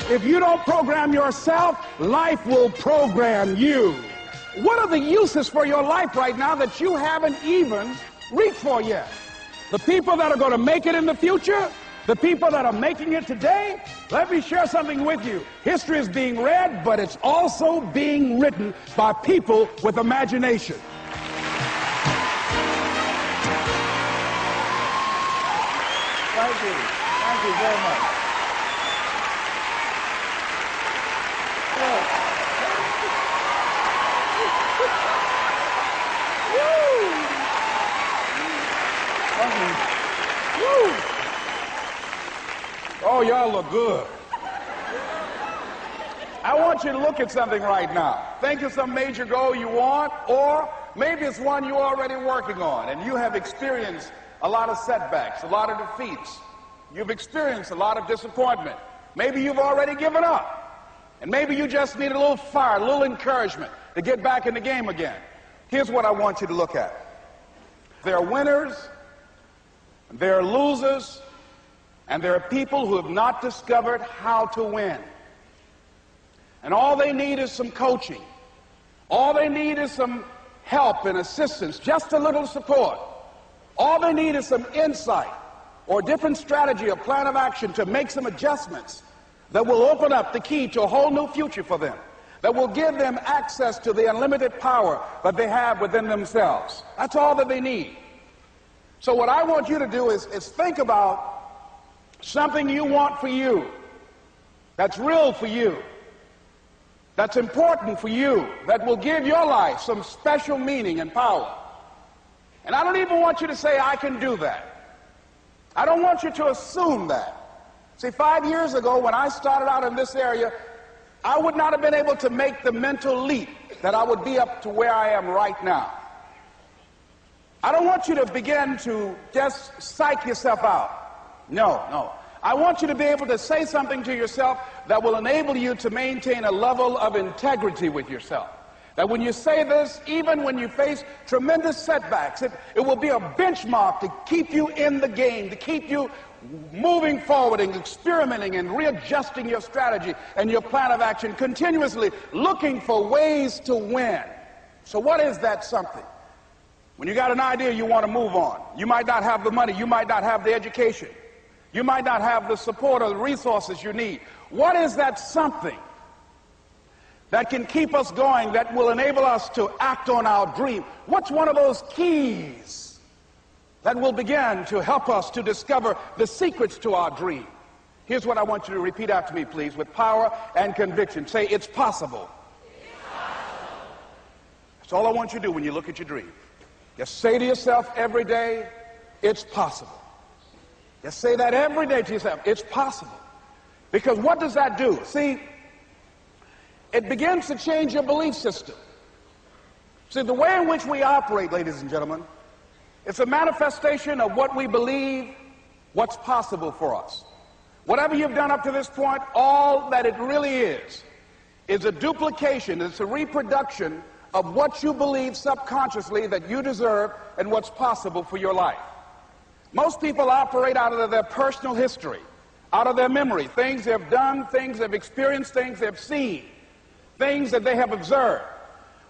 If you don't program yourself, life will program you. What are the uses for your life right now that you haven't even reached for yet? The people that are going to make it in the future, the people that are making it today, let me share something with you. History is being read, but it's also being written by people with imagination. Thank you. Thank you very much. Oh, y'all look good. I want you to look at something right now. Think of some major goal you want, or maybe it's one you're already working on, and you have experienced a lot of setbacks, a lot of defeats. You've experienced a lot of disappointment. Maybe you've already given up, and maybe you just need a little fire, a little encouragement to get back in the game again. Here's what I want you to look at. There are winners, there are losers, and there are people who have not discovered how to win. And all they need is some coaching. All they need is some help and assistance, just a little support. All they need is some insight or different strategy or plan of action to make some adjustments that will open up the key to a whole new future for them, that will give them access to the unlimited power that they have within themselves. That's all that they need. So what I want you to do is think about something you want for you, that's real for you, that's important for you, that will give your life some special meaning and power. And I don't even want you to say, I can do that. I don't want you to assume that. See, 5 years ago when I started out in this area, I would not have been able to make the mental leap that I would be up to where I am right now. I don't want you to begin to just psych yourself out. No. I want you to be able to say something to yourself that will enable you to maintain a level of integrity with yourself. That when you say this, even when you face tremendous setbacks, it will be a benchmark to keep you in the game, to keep you moving forward and experimenting and readjusting your strategy and your plan of action, continuously looking for ways to win. So what is that something? When you got an idea you want to move on, you might not have the money, you might not have the education, you might not have the support or the resources you need. What is that something that can keep us going, that will enable us to act on our dream? What's one of those keys that will begin to help us to discover the secrets to our dream? Here's what I want you to repeat after me, please, with power and conviction. Say, it's possible. It's possible. That's all I want you to do when you look at your dream. Just say to yourself every day, it's possible. Just say that every day to yourself, it's possible. Because what does that do? See, it begins to change your belief system. See, the way in which we operate, ladies and gentlemen, it's a manifestation of what we believe, what's possible for us. Whatever you've done up to this point, all that it really is a duplication, it's a reproduction of what you believe subconsciously that you deserve and what's possible for your life. Most people operate out of their personal history, out of their memory, things they've done, things they've experienced, things they've seen, things that they have observed.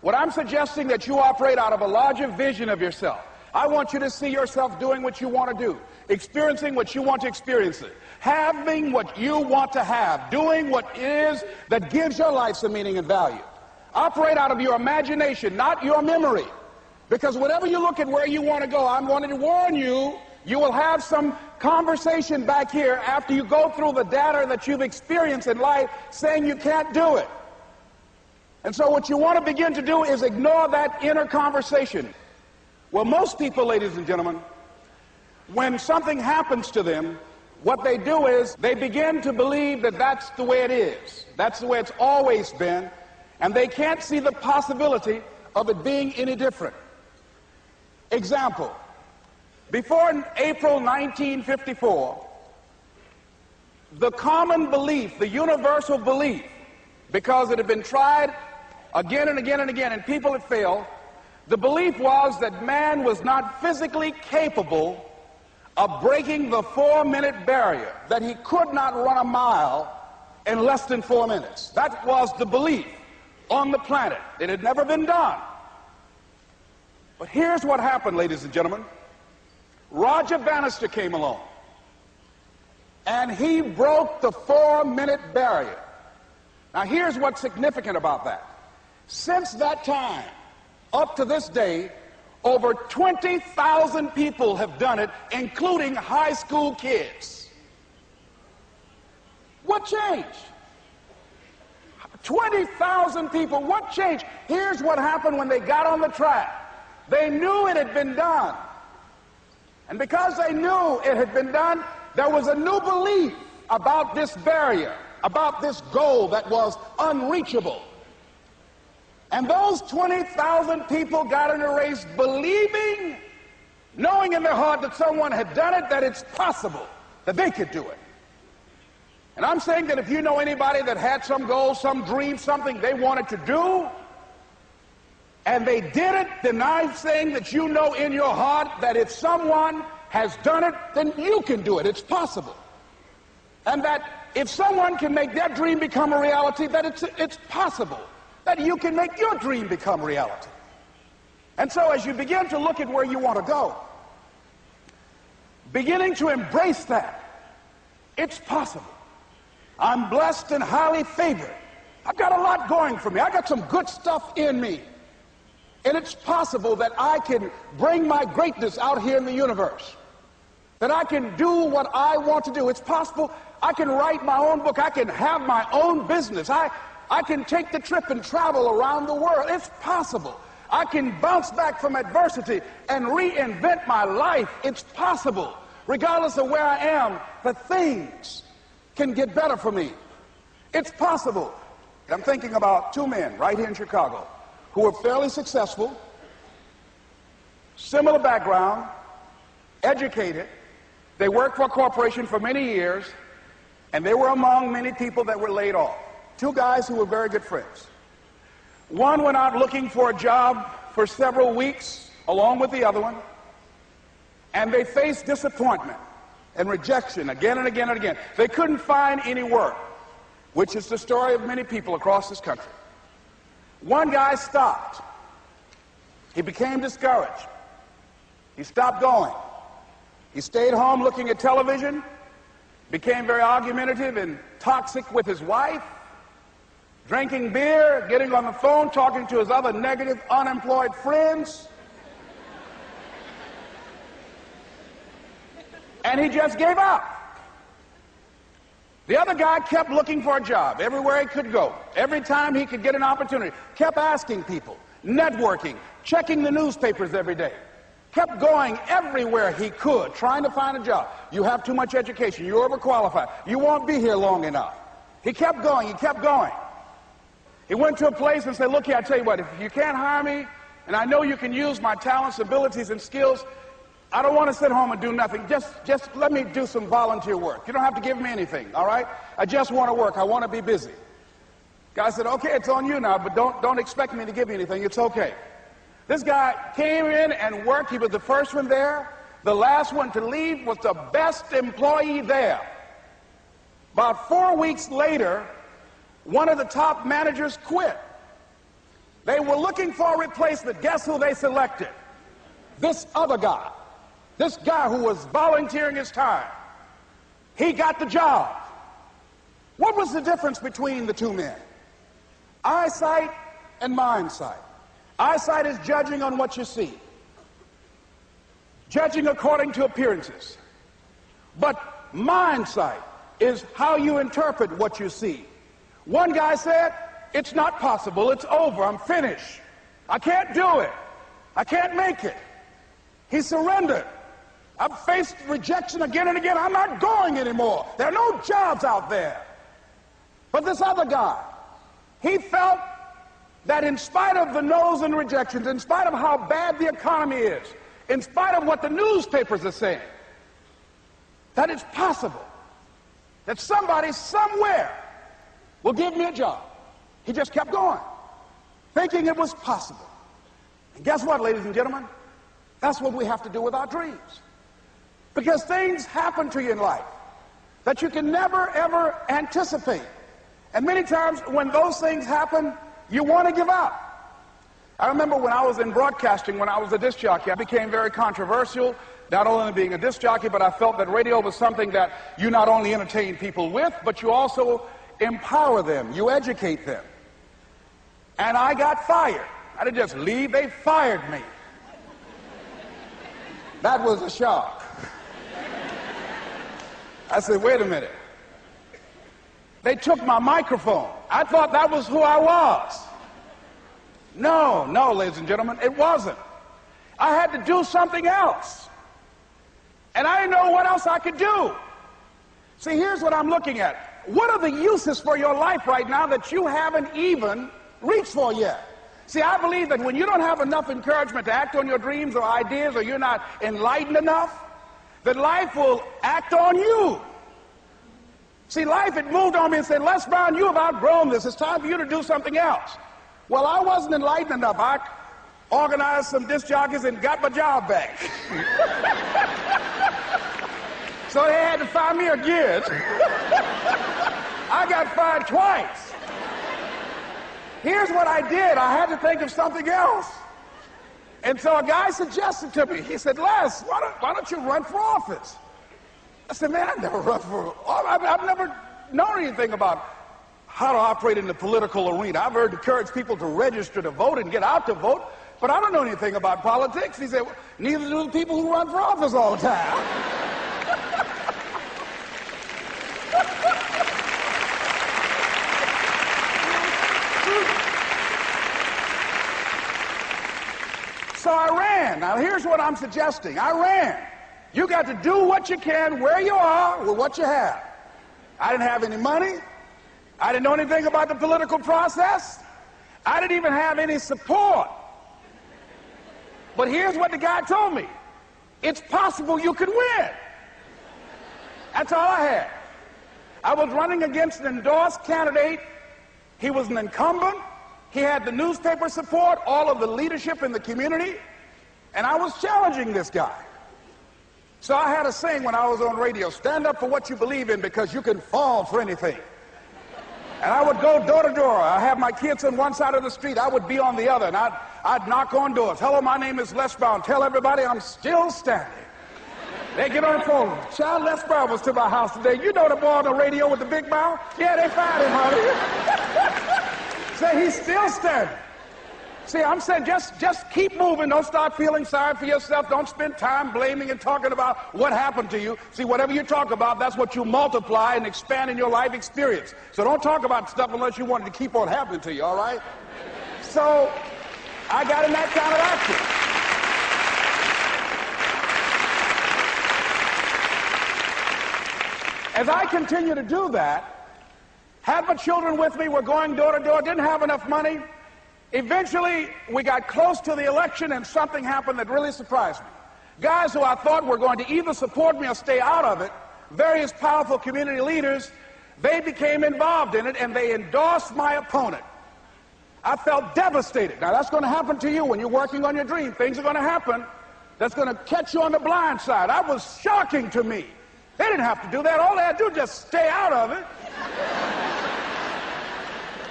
What I'm suggesting that you operate out of a larger vision of yourself. I want you to see yourself doing what you want to do, experiencing what you want to experience, having what you want to have, doing what it is that gives your life some meaning and value. Operate out of your imagination, not your memory. Because whenever you look at where you want to go, I'm wanting to warn you, you will have some conversation back here after you go through the data that you've experienced in life saying you can't do it. And so what you want to begin to do is ignore that inner conversation. Well, most people, ladies and gentlemen, when something happens to them, what they do is they begin to believe that that's the way it is. That's the way it's always been. And they can't see the possibility of it being any different. Example. Before April 1954, the common belief, the universal belief, because it had been tried again and again and again, and people had failed, the belief was that man was not physically capable of breaking the 4-minute barrier, that he could not run a mile in less than 4 minutes. That was the belief on the planet. It had never been done. But here's what happened, ladies and gentlemen. Roger Bannister came along, and he broke the 4-minute barrier. Now, here's what's significant about that. Since that time, up to this day, over 20,000 people have done it, including high school kids. What changed? 20,000 people. What changed? Here's what happened when they got on the track. They knew it had been done. And because they knew it had been done, there was a new belief about this barrier, about this goal that was unreachable. And those 20,000 people got in a race believing, knowing in their heart that someone had done it, that it's possible that they could do it. And I'm saying that if you know anybody that had some goal, some dream, something they wanted to do, and they did it, then I'm saying that you know in your heart that if someone has done it, then you can do it. It's possible. And that if someone can make their dream become a reality, that it's possible that you can make your dream become reality. And so as you begin to look at where you want to go, beginning to embrace that, it's possible. I'm blessed and highly favored. I've got a lot going for me. I got some good stuff in me. And it's possible that I can bring my greatness out here in the universe. That I can do what I want to do. It's possible I can write my own book. I can have my own business. I can take the trip and travel around the world. It's possible. I can bounce back from adversity and reinvent my life. It's possible. Regardless of where I am, that things can get better for me. It's possible. I'm thinking about two men right here in Chicago who were fairly successful, similar background, educated. They worked for a corporation for many years, and they were among many people that were laid off. Two guys who were very good friends. One went out looking for a job for several weeks along with the other one, and they faced disappointment and rejection again and again and again. They couldn't find any work, which is the story of many people across this country. One guy stopped. He became discouraged. He stopped going. He stayed home looking at television, became very argumentative and toxic with his wife, drinking beer, getting on the phone, talking to his other negative, unemployed friends. And he just gave up. The other guy kept looking for a job everywhere he could go. Every time he could get an opportunity, kept asking people, networking, checking the newspapers every day. Kept going everywhere he could, trying to find a job. You have too much education. You're overqualified. You won't be here long enough. He kept going. He kept going. He went to a place and said, look here, I tell you what, if you can't hire me, and I know you can use my talents, abilities, and skills, I don't want to sit home and do nothing. Just let me do some volunteer work. You don't have to give me anything, all right? I just want to work. I want to be busy. Guy said, okay, it's on you now, but don't expect me to give you anything. It's okay. This guy came in and worked. He was the first one there. The last one to leave was the best employee there. About 4 weeks later, one of the top managers quit. They were looking for a replacement. Guess who they selected? This other guy. This guy who was volunteering his time. He got the job. What was the difference between the two men? Eyesight and mindsight. Eyesight is judging on what you see, judging according to appearances. But mindsight is how you interpret what you see. One guy said, it's not possible, it's over, I'm finished. I can't do it. I can't make it. He surrendered. I've faced rejection again and again. I'm not going anymore. There are no jobs out there. But this other guy, he felt that in spite of the no's and rejections, in spite of how bad the economy is, in spite of what the newspapers are saying, that it's possible that somebody somewhere will give me a job. He just kept going, thinking it was possible. And guess what, ladies and gentlemen? That's what we have to do with our dreams. Because things happen to you in life that you can never, ever anticipate. And many times when those things happen, you want to give up. I remember when I was in broadcasting, when I was a disc jockey, I became very controversial, not only being a disc jockey, but I felt that radio was something that you not only entertain people with, but you also empower them, you educate them. And I got fired. I didn't just leave, they fired me. That was a shock. I said, wait a minute. They took my microphone. I thought that was who I was. No, ladies and gentlemen, it wasn't. I had to do something else. And I didn't know what else I could do. See, here's what I'm looking at. What are the uses for your life right now that you haven't even reached for yet? See, I believe that when you don't have enough encouragement to act on your dreams or ideas, or you're not enlightened enough, that life will act on you. See, life had moved on me and said, Les Brown, you have outgrown this. It's time for you to do something else. Well, I wasn't enlightened enough. I organized some disc jockeys and got my job back. So they had to fire me again. I got fired twice. Here's what I did. I had to think of something else. And so a guy suggested to me, he said, Les, why don't you run for office? I said, man, I've never run for office. I've never known anything about how to operate in the political arena. I've heard encourage people to register to vote and get out to vote, but I don't know anything about politics. He said, well, neither do the people who run for office all the time. So I ran. Now here's what I'm suggesting. I ran. You got to do what you can where you are with what you have. I didn't have any money. I didn't know anything about the political process. I didn't even have any support. But here's what the guy told me. It's possible you could win. That's all I had. I was running against an endorsed candidate. He was an incumbent. He had the newspaper support, all of the leadership in the community, and I was challenging this guy. So I had a saying when I was on radio, stand up for what you believe in because you can fall for anything. And I would go door to door. I have my kids on one side of the street. I would be on the other, and I'd knock on doors. Hello, my name is Les Brown. Tell everybody I'm still standing. They get on the phone. Child, Les Brown was to my house today. You know the boy on the radio with the big mouth? Yeah, they fired him, honey. Say he's still standing. See, I'm saying just keep moving. Don't start feeling sorry for yourself. Don't spend time blaming and talking about what happened to you. See, whatever you talk about, that's what you multiply and expand in your life experience. So don't talk about stuff unless you want it to keep on happening to you, all right? So I got in that kind of action. As I continue to do that, had my children with me, we're going door to door, didn't have enough money. Eventually, we got close to the election and something happened that really surprised me. Guys who I thought were going to either support me or stay out of it, various powerful community leaders, they became involved in it and they endorsed my opponent. I felt devastated. Now that's going to happen to you when you're working on your dream. Things are going to happen that's going to catch you on the blind side. That was shocking to me. They didn't have to do that. All they had to do was just stay out of it.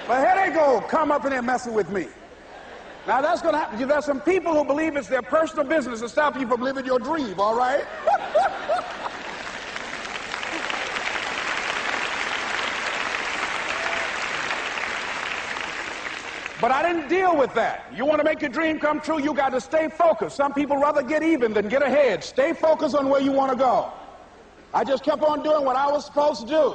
But here they go, come up in there messing with me. Now that's going to happen. There's some people who believe it's their personal business to stop you from living your dream, all right? But I didn't deal with that. You want to make your dream come true, you got to stay focused. Some people rather get even than get ahead. Stay focused on where you want to go. I just kept on doing what I was supposed to do.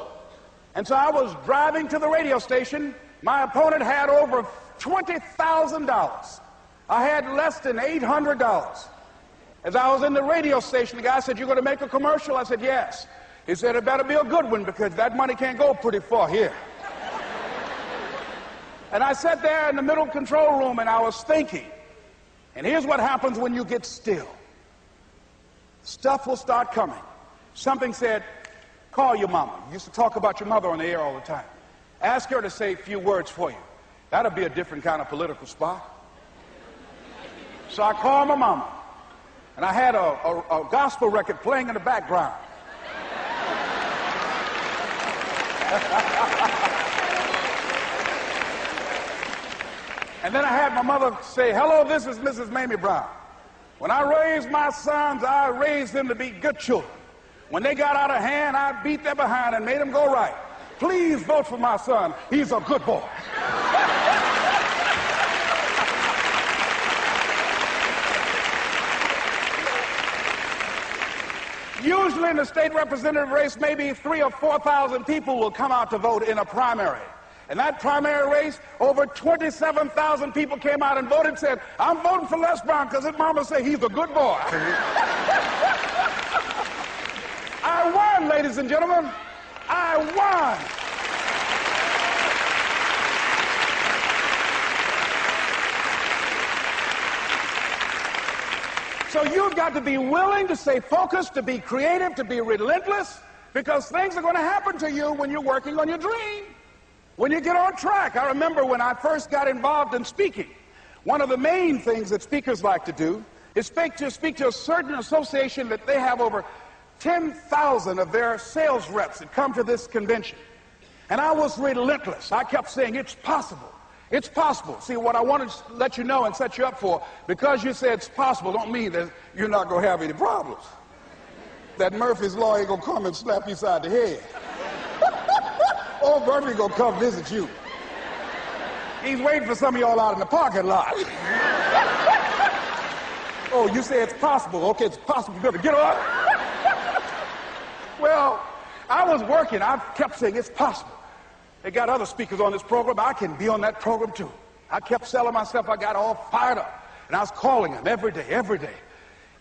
And so I was driving to the radio station. My opponent had over $20,000. I had less than $800. As I was in the radio station, the guy said, "You're going to make a commercial?" I said, "Yes." He said, "It better be a good one because that money can't go pretty far here." And I sat there in the middle control room and I was thinking. And here's what happens when you get still. Stuff will start coming. Something said, call your mama. You used to talk about your mother on the air all the time. Ask her to say a few words for you. That'll be a different kind of political spot. So I called my mama, and I had a gospel record playing in the background. And then I had my mother say, hello, this is Mrs. Mamie Brown. When I raised my sons, I raised them to be good children. When they got out of hand, I beat their behind and made them go right. Please vote for my son. He's a good boy. Usually in the state representative race, maybe 3,000 or 4,000 people will come out to vote in a primary. In that primary race, over 27,000 people came out and voted and said, I'm voting for Les Brown because his mama said he's a good boy. I won, ladies and gentlemen. I won. So you've got to be willing to stay focused, to be creative, to be relentless, because things are going to happen to you when you're working on your dream, when you get on track. I remember when I first got involved in speaking, one of the main things that speakers like to do is speak to a certain association that they have over 10,000 of their sales reps that come to this convention. And I was relentless. I kept saying, it's possible. It's possible. See, what I wanted to let you know and set you up for, because you said it's possible, don't mean that you're not going to have any problems. That Murphy's Law ain't going to come and slap you side the head. Old Murphy going to come visit you. He's waiting for some of y'all out in the parking lot. Oh, you say it's possible. Okay, it's possible. You better get up. Well, I was working. I kept saying it's possible. They got other speakers on this program. I can be on that program too. I kept selling myself. I got all fired up. And I was calling them every day, every day.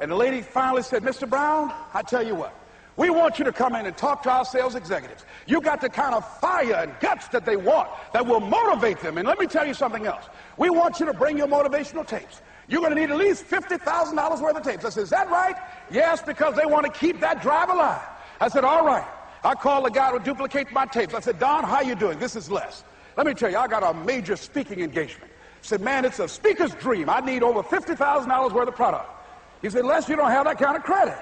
And the lady finally said, Mr. Brown, I tell you what, we want you to come in and talk to our sales executives. You got the kind of fire and guts that they want that will motivate them. And let me tell you something else. We want you to bring your motivational tapes. You're going to need at least $50,000 worth of tapes. I said, is that right? Yes, because they want to keep that drive alive. I said, all right. I called the guy who duplicates my tapes. I said, Don, how you doing? This is Les. Let me tell you, I got a major speaking engagement. I said, man, it's a speaker's dream. I need over $50,000 worth of product. He said, Les, you don't have that kind of credit.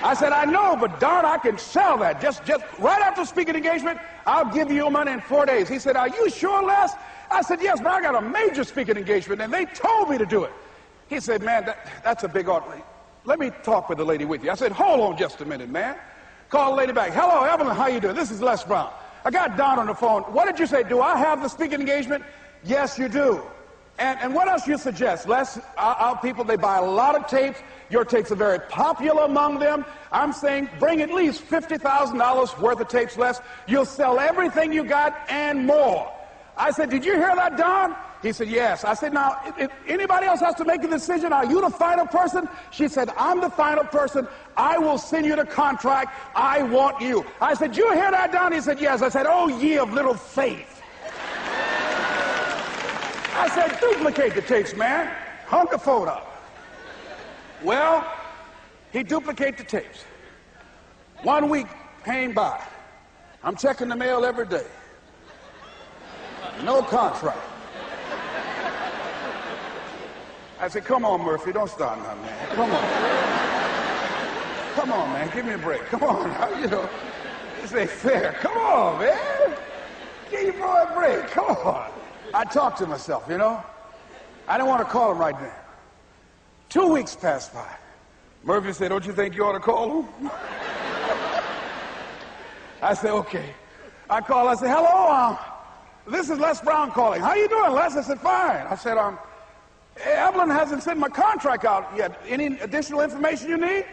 I said, I know, but Don, I can sell that. Just right after speaking engagement, I'll give you your money in 4 days. He said, are you sure, Les? I said, yes, but I got a major speaking engagement, and they told me to do it. He said, man, that's a big order. Let me talk with the lady with you. I said, hold on just a minute, man. Call the lady back. Hello, Evelyn, how you doing? This is Les Brown. I got Don on the phone. What did you say? Do I have the speaking engagement? Yes, you do. And what else you suggest? Les, our people, they buy a lot of tapes. Your tapes are very popular among them. I'm saying bring at least $50,000 worth of tapes, Les. You'll sell everything you got and more. I said, did you hear that, Don? He said, yes. I said, now, if anybody else has to make a decision, are you the final person? She said, I'm the final person. I will send you the contract. I want you. I said, you hear that, Don? He said, yes. I said, oh, ye of little faith. I said, duplicate the tapes, man. Hung the phone up. Well, he duplicated the tapes. 1 week came by. I'm checking the mail every day. No contract. I said, come on, Murphy, don't start now, man. Come on. Come on, man, give me a break. Come on, you know, this ain't fair. Come on, man. Give your boy a break. Come on. I talked to myself, you know. I didn't want to call him right then. 2 weeks passed by. Murphy said, don't you think you ought to call him? I said, okay. I called, I said, hello, this is Les Brown calling. How you doing, Les? I said, fine. I said, Evelyn hasn't sent my contract out yet. Any additional information you need?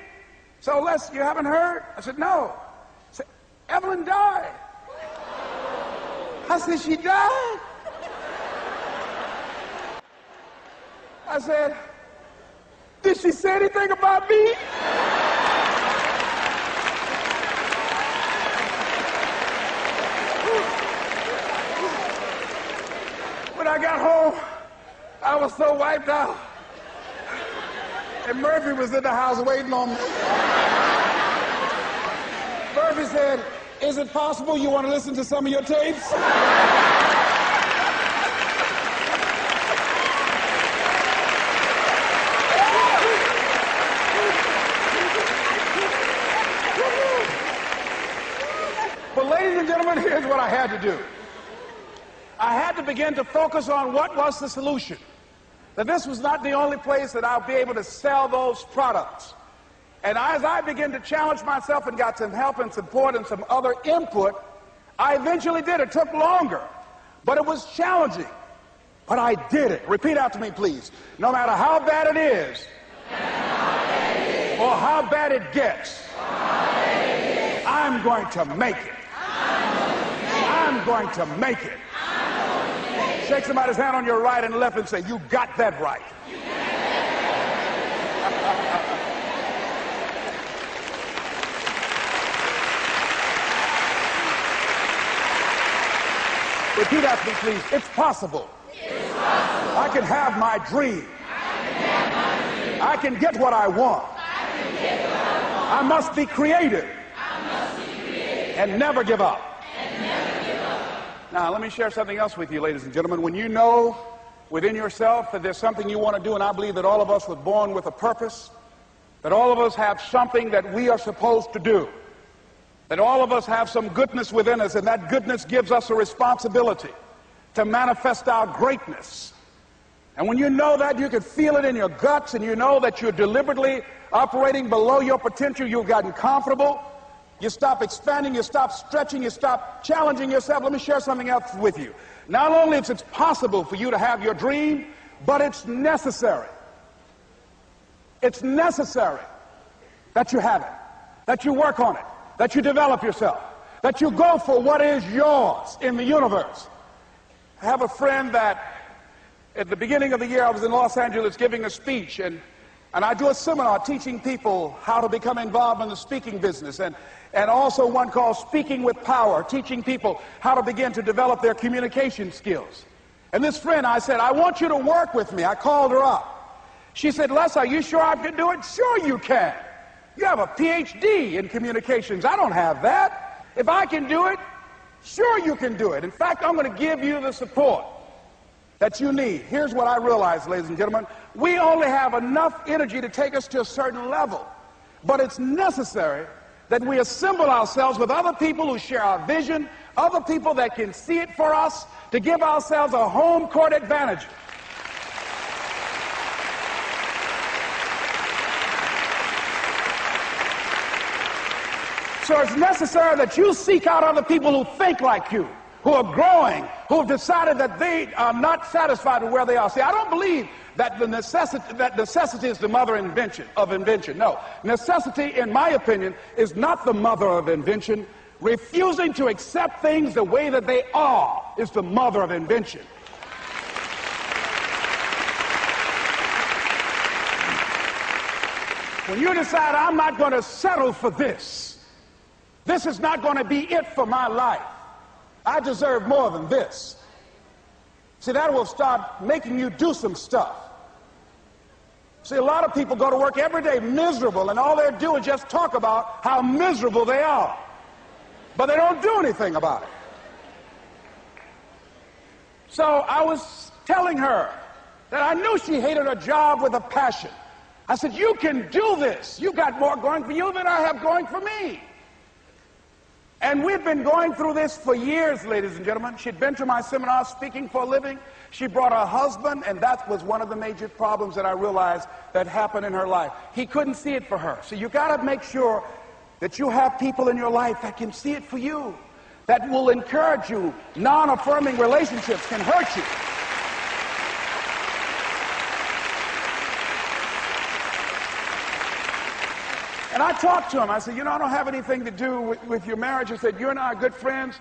So, Les, you haven't heard? I said, no. I said, Evelyn died. I said, she died? I said, did she say anything about me? When I got home, I was so wiped out. And Murphy was in the house waiting on me. Murphy said, is it possible you want to listen to some of your tapes? But ladies and gentlemen, here's what I had to do. I had to begin to focus on what was the solution. That this was not the only place that I'll be able to sell those products. And as I began to challenge myself and got some help and support and some other input, I eventually did. It took longer, but it was challenging. But I did it. Repeat after me, please. No matter how bad it is, or how bad it gets, I'm going to make it. I'm going to make it. Shake somebody's hand on your right and left and say, you got that right. Repeat after me, please. It's possible. It's possible. I can have my dream. I can get what I want. I must be creative. And never give up. Now, let me share something else with you, ladies and gentlemen. When you know within yourself that there's something you want to do, and I believe that all of us were born with a purpose, that all of us have something that we are supposed to do, that all of us have some goodness within us, and that goodness gives us a responsibility to manifest our greatness. And when you know that, you can feel it in your guts, and you know that you're deliberately operating below your potential, you've gotten comfortable, you stop expanding, you stop stretching, you stop challenging yourself. Let me share something else with you. Not only is it possible for you to have your dream, but it's necessary. It's necessary that you have it, that you work on it, that you develop yourself, that you go for what is yours in the universe. I have a friend that at the beginning of the year I was in Los Angeles giving a speech, and I do a seminar teaching people how to become involved in the speaking business, and also one called Speaking with Power, teaching people how to begin to develop their communication skills. And this friend, I said, I want you to work with me. I called her up. She said, Les, are you sure I can do it? Sure you can. You have a PhD in communications. I don't have that. If I can do it, sure you can do it. In fact, I'm going to give you the support that you need. Here's what I realized, ladies and gentlemen. We only have enough energy to take us to a certain level, but it's necessary that we assemble ourselves with other people who share our vision, other people that can see it for us, to give ourselves a home court advantage. So it's necessary that you seek out other people who think like you, who are growing, who have decided that they are not satisfied with where they are. See, I don't believe that necessity is the mother of invention. No, necessity, in my opinion, is not the mother of invention. Refusing to accept things the way that they are is the mother of invention. When you decide, I'm not going to settle for this, this is not going to be it for my life, I deserve more than this. See, that will start making you do some stuff. See, a lot of people go to work every day miserable, and all they do is just talk about how miserable they are. But they don't do anything about it. So I was telling her that I knew she hated her job with a passion. I said, you can do this. You got more going for you than I have going for me. And we've been going through this for years, ladies and gentlemen. She'd been to my seminar speaking for a living. She brought her husband, and that was one of the major problems that I realized that happened in her life. He couldn't see it for her. So you got to make sure that you have people in your life that can see it for you, that will encourage you. Non-affirming relationships can hurt you. And I talked to him. I said, you know, I don't have anything to do with your marriage. I said, you and I are good friends,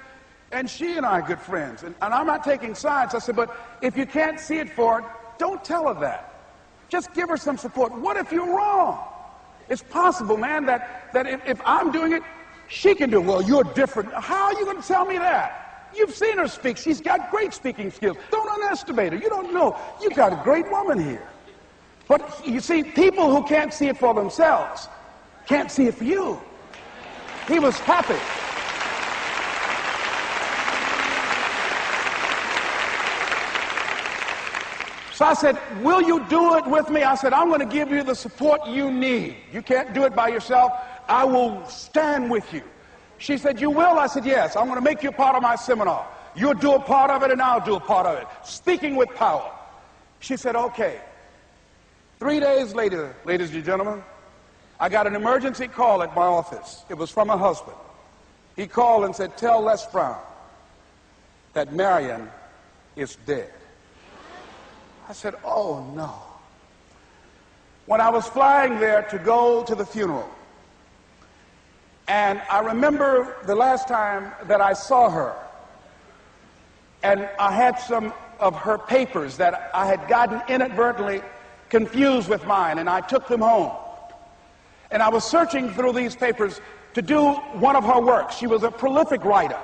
and she and I are good friends. And I'm not taking sides. I said, but if you can't see it for her, don't tell her that. Just give her some support. What if you're wrong? It's possible, man, that if I'm doing it, she can do it. Well, you're different. How are you going to tell me that? You've seen her speak. She's got great speaking skills. Don't underestimate her. You don't know. You got a great woman here. But you see, people who can't see it for themselves can't see it for you. He was happy. So I said, will you do it with me? I said, I'm going to give you the support you need. You can't do it by yourself. I will stand with you. She said, you will? I said, yes. I'm going to make you part of my seminar. You'll do a part of it and I'll do a part of it. Speaking with power. She said, okay. 3 days later, ladies and gentlemen, I got an emergency call at my office. It was from her husband. He called and said, tell Les Brown that Marion is dead. I said, oh no. When I was flying there to go to the funeral, and I remember the last time that I saw her, and I had some of her papers that I had gotten inadvertently confused with mine, and I took them home. And I was searching through these papers to do one of her works. She was a prolific writer.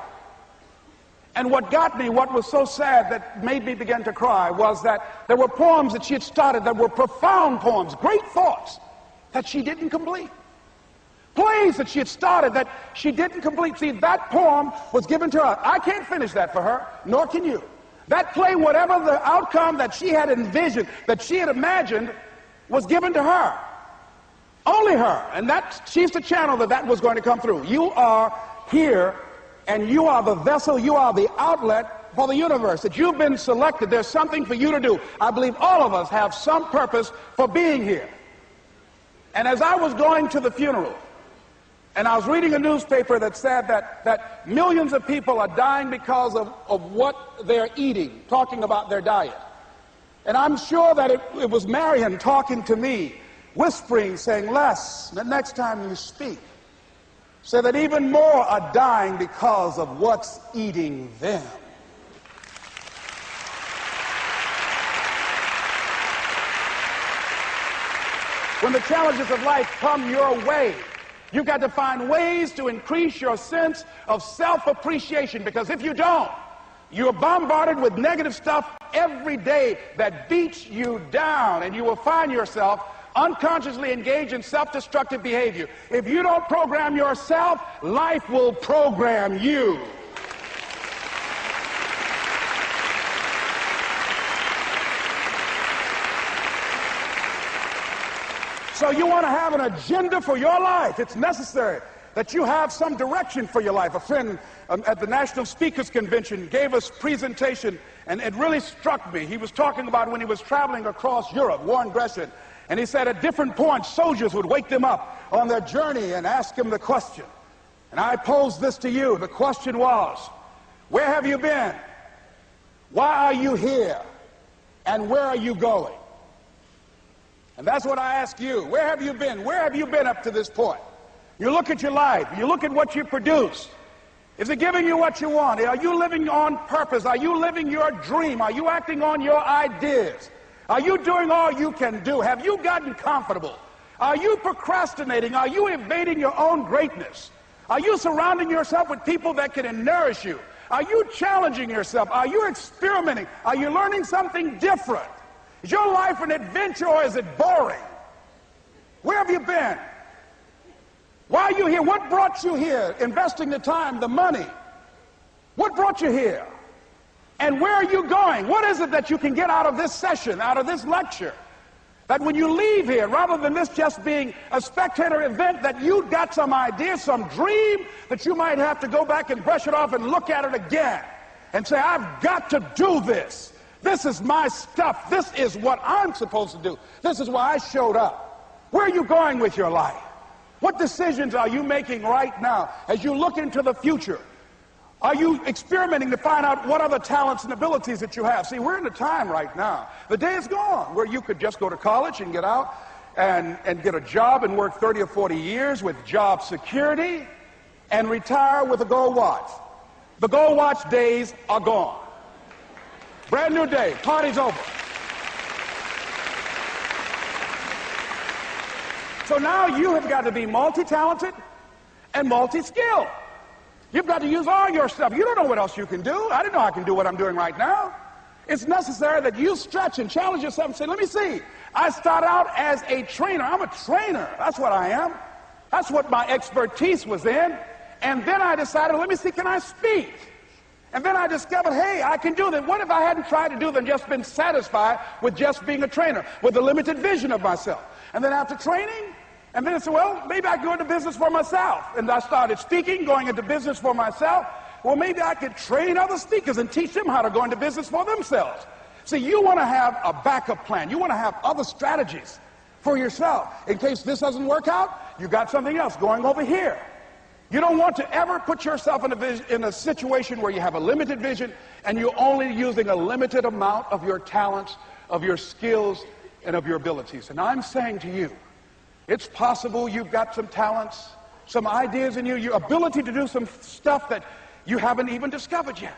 And what got me, what was so sad that made me begin to cry, was that there were poems that she had started that were profound poems, great thoughts that she didn't complete. Plays that she had started that she didn't complete. See, that poem was given to her. I can't finish that for her, nor can you. That play, whatever the outcome that she had envisioned, that she had imagined, was given to her. Only her. And she's the channel that was going to come through. You are here, and you are the vessel, you are the outlet for the universe. That you've been selected. There's something for you to do. I believe all of us have some purpose for being here. And as I was going to the funeral, and I was reading a newspaper that said that millions of people are dying because of what they're eating, talking about their diet. And I'm sure that it was Marion talking to me, whispering, saying, Les, the next time you speak, say that even more are dying because of what's eating them. When the challenges of life come your way, you've got to find ways to increase your sense of self-appreciation, because if you don't, you're bombarded with negative stuff every day that beats you down, and you will find yourself unconsciously engaged in self-destructive behavior. If you don't program yourself, life will program you. So you want to have an agenda for your life. It's necessary that you have some direction for your life. A friend at the National Speakers Convention gave us a presentation, and it really struck me. He was talking about when he was traveling across Europe, Warren Gresham, and he said at different points, soldiers would wake them up on their journey and ask him the question. And I posed this to you. The question was, where have you been? Why are you here? And where are you going? And that's what I ask you. Where have you been? Where have you been up to this point? You look at your life. You look at what you produce. Is it giving you what you want? Are you living on purpose? Are you living your dream? Are you acting on your ideas? Are you doing all you can do? Have you gotten comfortable? Are you procrastinating? Are you evading your own greatness? Are you surrounding yourself with people that can nourish you? Are you challenging yourself? Are you experimenting? Are you learning something different? Is your life an adventure, or is it boring? Where have you been? Why are you here? What brought you here? Investing the time, the money. What brought you here? And where are you going? What is it that you can get out of this session, out of this lecture? That when you leave here, rather than this just being a spectator event, that you've got some idea, some dream, that you might have to go back and brush it off and look at it again and say, I've got to do this. This is my stuff. This is what I'm supposed to do. This is why I showed up. Where are you going with your life? What decisions are you making right now as you look into the future? Are you experimenting to find out what other talents and abilities that you have? See, we're in a time right now. The day is gone where you could just go to college and get out and get a job and work 30 or 40 years with job security and retire with a gold watch. The gold watch days are gone. Brand new day. Party's over. So now you have got to be multi-talented and multi-skilled. You've got to use all your stuff. You don't know what else you can do. I didn't know I can do what I'm doing right now. It's necessary that you stretch and challenge yourself and say, let me see. I start out as a trainer. I'm a trainer. That's what I am. That's what my expertise was in. And then I decided, let me see, can I speak? And then I discovered, hey, I can do that. What if I hadn't tried to do that and just been satisfied with just being a trainer, with the limited vision of myself? And then after training, and then I said, well, maybe I can go into business for myself. And I started speaking, going into business for myself, well, maybe I could train other speakers and teach them how to go into business for themselves. See, you want to have a backup plan. You want to have other strategies for yourself. In case this doesn't work out, you got something else going over here. You don't want to ever put yourself in a situation where you have a limited vision and you're only using a limited amount of your talents, of your skills, and of your abilities. And I'm saying to you, it's possible you've got some talents, some ideas in you, your ability to do some stuff that you haven't even discovered yet.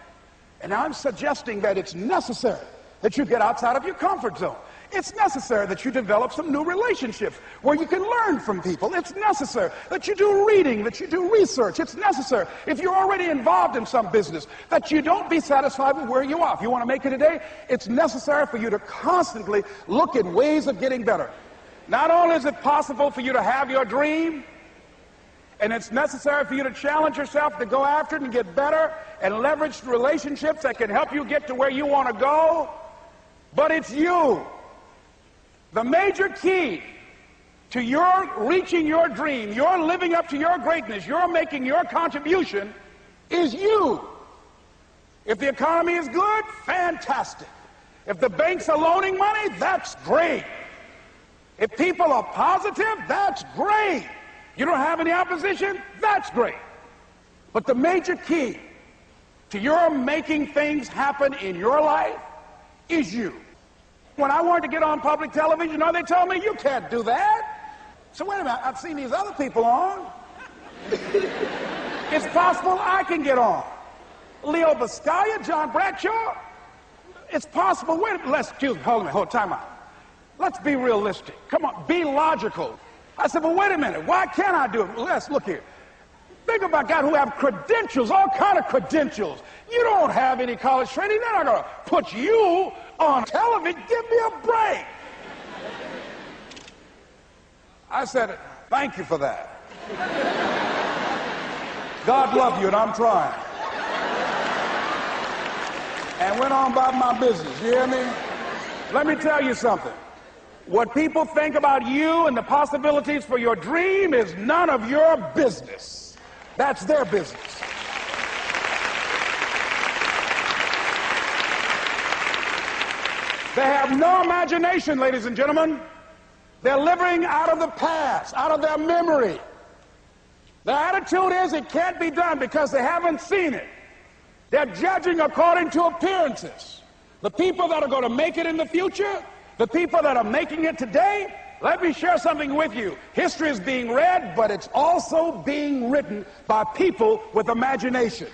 And I'm suggesting that it's necessary that you get outside of your comfort zone. It's necessary that you develop some new relationships where you can learn from people. It's necessary that you do reading, that you do research. It's necessary, if you're already involved in some business, that you don't be satisfied with where you are. If you want to make it today, it's necessary for you to constantly look at ways of getting better. Not only is it possible for you to have your dream, and it's necessary for you to challenge yourself to go after it and get better and leverage relationships that can help you get to where you want to go, but it's you. The major key to your reaching your dream, your living up to your greatness, your making your contribution is you. If the economy is good, fantastic. If the banks are loaning money, that's great. If people are positive, that's great. You don't have any opposition, that's great. But the major key to your making things happen in your life is you. When I wanted to get on public television, you know, they told me, you can't do that. So wait a minute, I've seen these other people on. It's possible I can get on. Leo Biscaya, John Bradshaw. It's possible. Wait a minute, excuse me, hold on, time out. Let's be realistic. Come on, be logical. I said, well, wait a minute, why can't I do it? Well, let's look here. Think about guys who have credentials, all kind of credentials. You don't have any college training. They're not going to put you on television. Give me a break. I said, thank you for that. God love you, and I'm trying. And went on about my business. You hear me? Let me tell you something. What people think about you and the possibilities for your dream is none of your business. That's their business. They have no imagination, ladies and gentlemen. They're living out of the past, out of their memory. Their attitude is it can't be done because they haven't seen it. They're judging according to appearances. The people that are going to make it in the future, the people that are making it today, let me share something with you. History is being read, but it's also being written by people with imagination.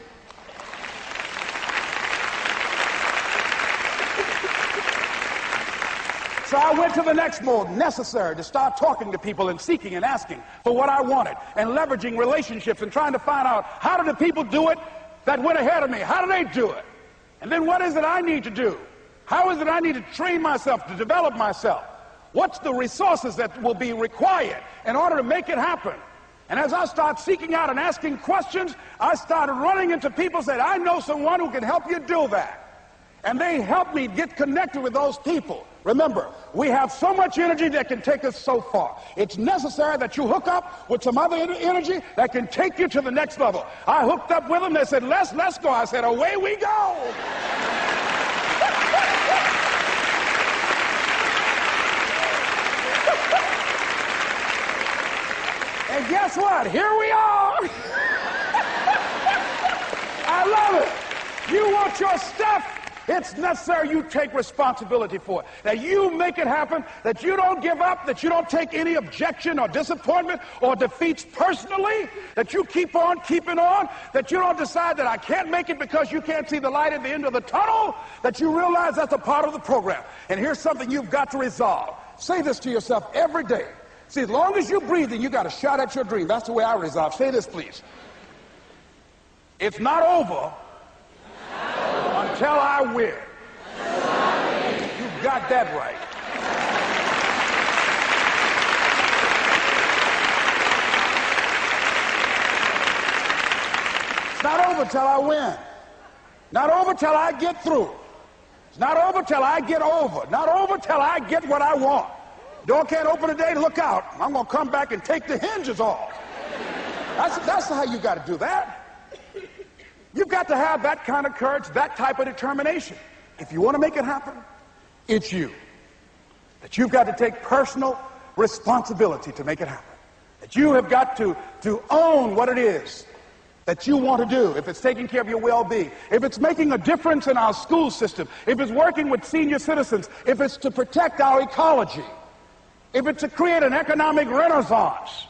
So I went to the next mode, necessary to start talking to people and seeking and asking for what I wanted and leveraging relationships and trying to find out how do the people do it that went ahead of me? How do they do it? And then what is it I need to do? How is it I need to train myself, to develop myself? What's the resources that will be required in order to make it happen? And as I start seeking out and asking questions, I started running into people who said, I know someone who can help you do that. And they helped me get connected with those people. Remember, we have so much energy that can take us so far. It's necessary that you hook up with some other energy that can take you to the next level. I hooked up with them. They said, let's go. I said, away we go. And guess what? Here we are. I love it. You want your stuff? It's necessary you take responsibility for it, that you make it happen, that you don't give up, that you don't take any objection or disappointment or defeats personally, that you keep on keeping on, that you don't decide that I can't make it because you can't see the light at the end of the tunnel, that you realize that's a part of the program. And here's something you've got to resolve. Say this to yourself every day. See, as long as you're breathing, you got a shot at your dream. That's the way I resolve. Say this, please. It's not over until I win. You got that right. It's not over till I win. Not over till I get through. It's not over till I get over. Not over till I get what I want. Door can't open today, look out. I'm going to come back and take the hinges off. That's how you got to do that. You've got to have that kind of courage, that type of determination. If you want to make it happen, it's you. That you've got to take personal responsibility to make it happen. That you have got to own what it is that you want to do. If it's taking care of your well-being, if it's making a difference in our school system, if it's working with senior citizens, if it's to protect our ecology, if it's to create an economic renaissance,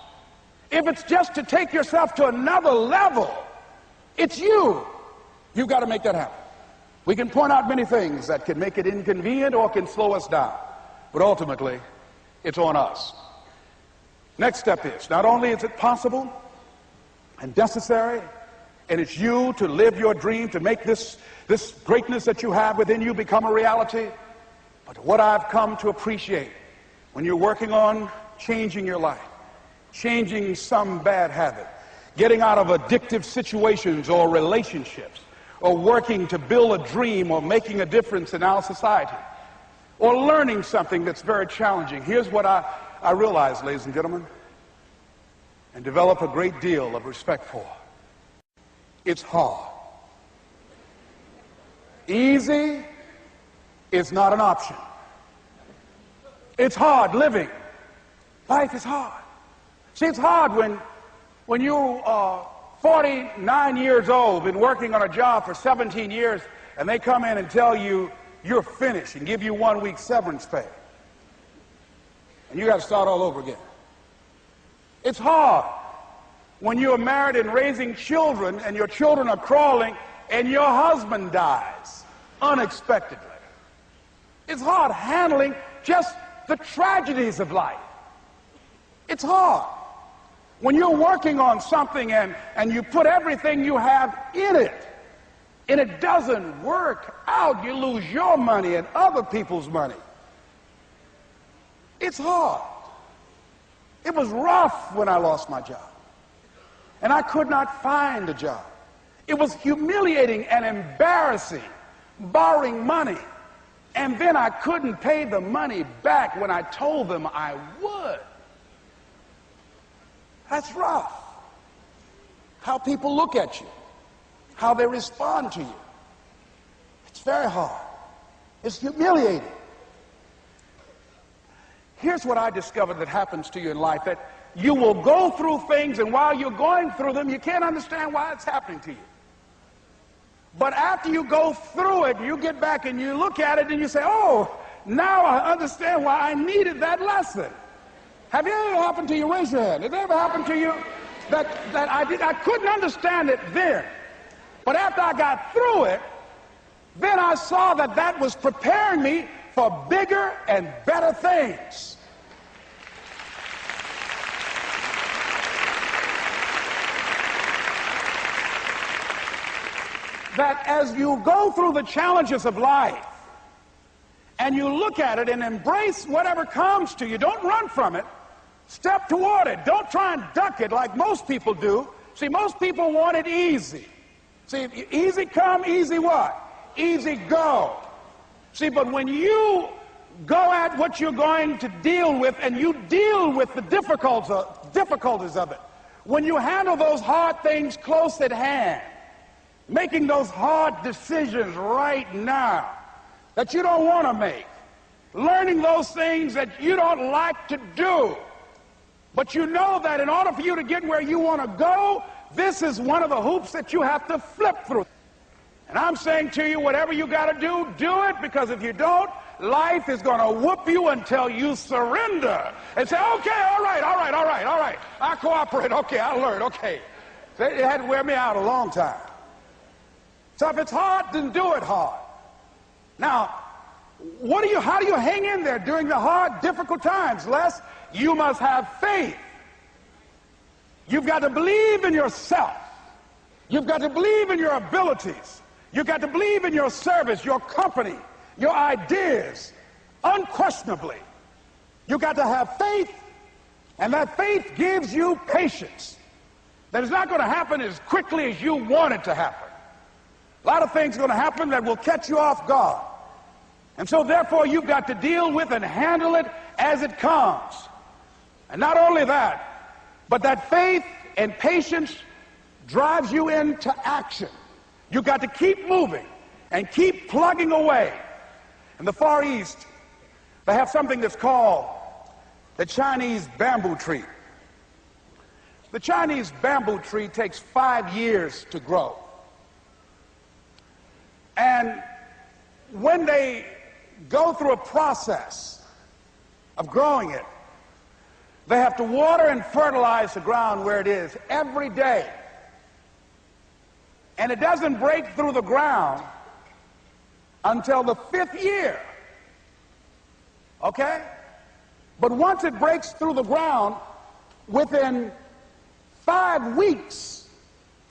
if it's just to take yourself to another level, it's you. You've got to make that happen. We can point out many things that can make it inconvenient or can slow us down, but ultimately, it's on us. Next step is, not only is it possible and necessary, and it's you to live your dream, to make this greatness that you have within you become a reality, but what I've come to appreciate when you're working on changing your life, changing some bad habit, getting out of addictive situations or relationships, or working to build a dream or making a difference in our society, or learning something that's very challenging. Here's what I realize, ladies and gentlemen, and develop a great deal of respect for. It's hard. Easy is not an option. It's hard living. Life is hard. See, it's hard when you are 49 years old, been working on a job for 17 years, and they come in and tell you you're finished and give you 1 week severance pay. And you got to start all over again. It's hard when you're married and raising children and your children are crawling and your husband dies unexpectedly. It's hard handling just the tragedies of life. It's hard when you're working on something and you put everything you have in it and it doesn't work out. You lose your money and other people's money. It's hard. It was rough when I lost my job, and I could not find a job. It was humiliating and embarrassing, borrowing money, and then I couldn't pay the money back when I told them I would. That's rough. How people look at you, how they respond to you. It's very hard. It's humiliating. Here's what I discovered that happens to you in life, that you will go through things, and while you're going through them, you can't understand why it's happening to you. But after you go through it, you get back and you look at it and you say, oh, now I understand why I needed that lesson. Have it ever happened to you? Raise your hand. Has it ever happened to you that I couldn't understand it then, but after I got through it, then I saw that that was preparing me for bigger and better things. That as you go through the challenges of life and you look at it and embrace whatever comes to you, don't run from it. Step toward it. Don't try and duck it like most people do. See, most people want it easy. See, easy come, easy what? Easy go. See, but when you go at what you're going to deal with and you deal with the difficulties of it, when you handle those hard things close at hand, making those hard decisions right now that you don't want to make, learning those things that you don't like to do, but you know that in order for you to get where you want to go, this is one of the hoops that you have to flip through. And I'm saying to you, whatever you got to do, do it, because if you don't, life is going to whoop you until you surrender and say, okay, all right, I cooperate, okay, I learned, okay. It had to wear me out a long time. So if it's hard, then do it hard. Now, how do you hang in there during the hard, difficult times, Les? You must have faith. You've got to believe in yourself. You've got to believe in your abilities. You've got to believe in your service, your company, your ideas, unquestionably. You've got to have faith, and that faith gives you patience. That is not going to happen as quickly as you want it to happen. A lot of things are going to happen that will catch you off guard. And so therefore you've got to deal with and handle it as it comes. And not only that, but that faith and patience drives you into action. You got to keep moving and keep plugging away. In the Far East, they have something that's called the Chinese bamboo tree. The Chinese bamboo tree takes 5 years to grow. And when they go through a process of growing it, they have to water and fertilize the ground where it is every day. And it doesn't break through the ground until the 5th year. Okay? But once it breaks through the ground, within 5 weeks,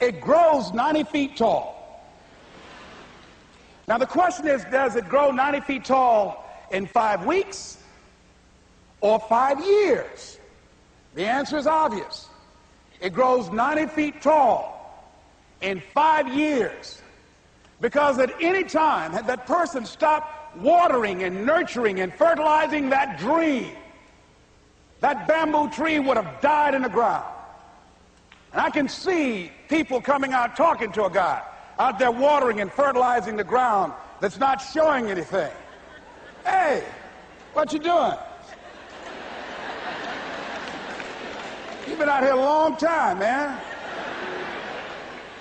it grows 90 feet tall. Now the question is, does it grow 90 feet tall in 5 weeks or 5 years? The answer is obvious. It grows 90 feet tall in 5 years. Because at any time, had that person stopped watering and nurturing and fertilizing that dream, that bamboo tree would have died in the ground. And I can see people coming out talking to a guy out there watering and fertilizing the ground that's not showing anything. Hey, what you doing? You've been out here a long time, man.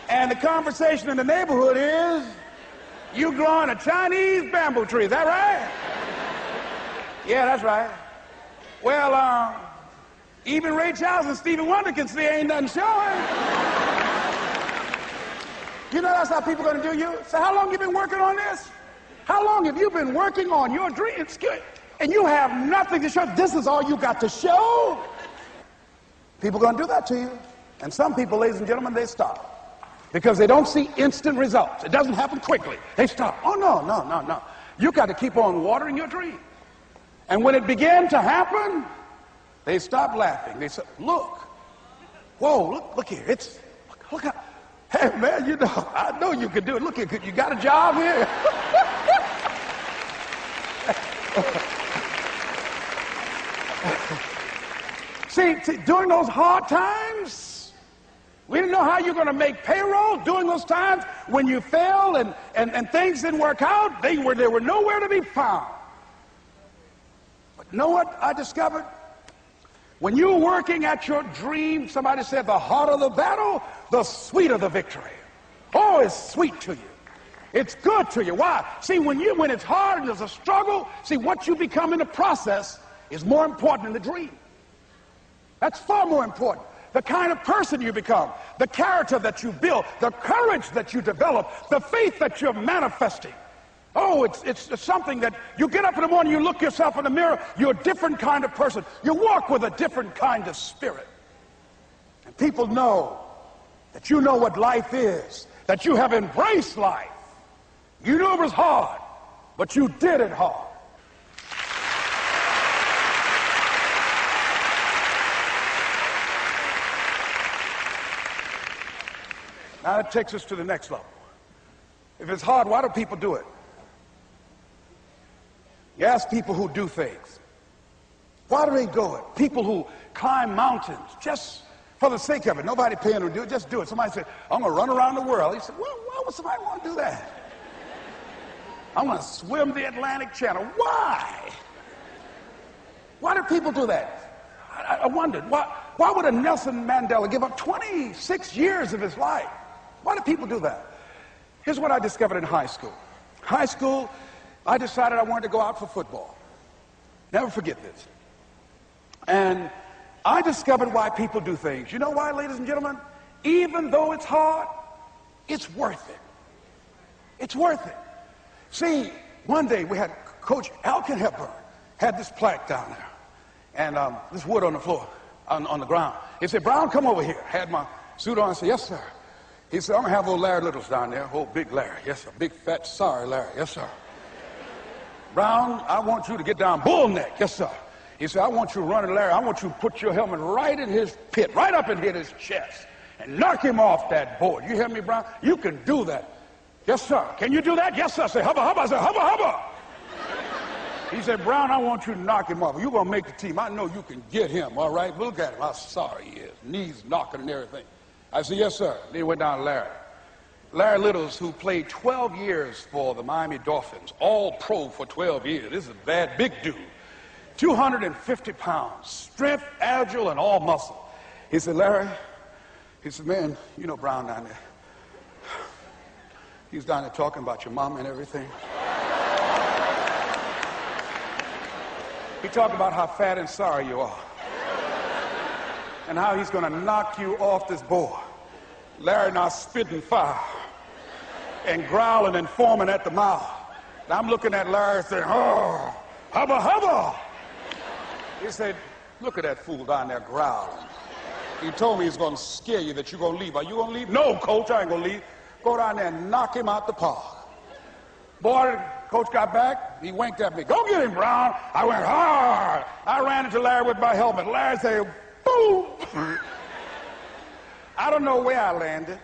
And the conversation in the neighborhood is, you growing a Chinese bamboo tree, is that right? Yeah, that's right. Well, even Ray Charles and Stevie Wonder can see ain't nothing showing. You know that's how people are going to do you? So how long you been working on this? How long have you been working on your dreams? And you have nothing to show. This is all you got to show. People are going to do that to you. And some people, ladies and gentlemen, they stop. Because they don't see instant results. It doesn't happen quickly. They stop. Oh, no. You got to keep on watering your dream. And when it began to happen, they stopped laughing. They said, look. Whoa, look here. Look how. Hey, man, you know, I know you can do it. Look here, you got a job here? See, during those hard times, we didn't know how you're going to make payroll. During those times when you failed and things didn't work out, they were nowhere to be found. But you know what I discovered? When you're working at your dream, somebody said the harder the battle, the sweeter the victory. Oh, it's sweet to you. It's good to you. Why? See, when it's hard and there's a struggle, see, what you become in the process is more important than the dream. That's far more important. The kind of person you become, the character that you build, the courage that you develop, the faith that you're manifesting. Oh, it's something that you get up in the morning, you look yourself in the mirror, you're a different kind of person. You walk with a different kind of spirit. And people know that you know what life is, that you have embraced life. You knew it was hard, but you did it hard. Now that takes us to the next level. If it's hard, why do people do it? You ask people who do things. Why do they do it? People who climb mountains just for the sake of it. Nobody paying them to do it, just do it. Somebody said, I'm going to run around the world. He said, well, why would somebody want to do that? I'm going to swim the Atlantic Channel. Why? Why do people do that? I wondered, why would a Nelson Mandela give up 26 years of his life? Why do people do that? Here's what I discovered in high school. High school, I decided I wanted to go out for football. Never forget this. And I discovered why people do things. You know why, ladies and gentlemen? Even though it's hard, it's worth it. It's worth it. See, one day we had Coach Alkin Hepburn had this plaque down there. And this wood on the floor, on the ground. He said, Brown, come over here. Had my suit on. I said, yes, sir. He said, I'm going to have old Larry Littles down there. Old big Larry. Yes, sir. Big, fat, sorry Larry. Yes, sir. Brown, I want you to get down bull neck. Yes, sir. He said, I want you to run at Larry. I want you to put your helmet right in his pit, right up and hit his chest, and knock him off that board. You hear me, Brown? You can do that. Yes, sir. Can you do that? Yes, sir. I say, hubba, hubba. I say, hubba, hubba. He said, Brown, I want you to knock him off. You're going to make the team. I know you can get him, all right? Look at him. How sorry he is. Knees knocking and everything. I said, yes, sir. Then he went down to Larry. Larry Littles, who played 12 years for the Miami Dolphins, all pro for 12 years. This is a bad, big dude. 250 pounds, strength, agile, and all muscle. He said, Larry, he said, man, you know Brown down there. He's down there talking about your mama and everything. He talked about how fat and sorry you are and how he's going to knock you off this board. Larry now spitting fire and growling and foaming at the mouth. And I'm looking at Larry saying, oh, hubba, hubba. He said, look at that fool down there growling. He told me he's going to scare you, that you're going to leave. Are you going to leave? No, coach, I ain't going to leave. Go down there and knock him out the park. Boy, coach got back. He winked at me. Go get him, Brown. I went hard. I ran into Larry with my helmet. Larry said, boom. I don't know where I landed.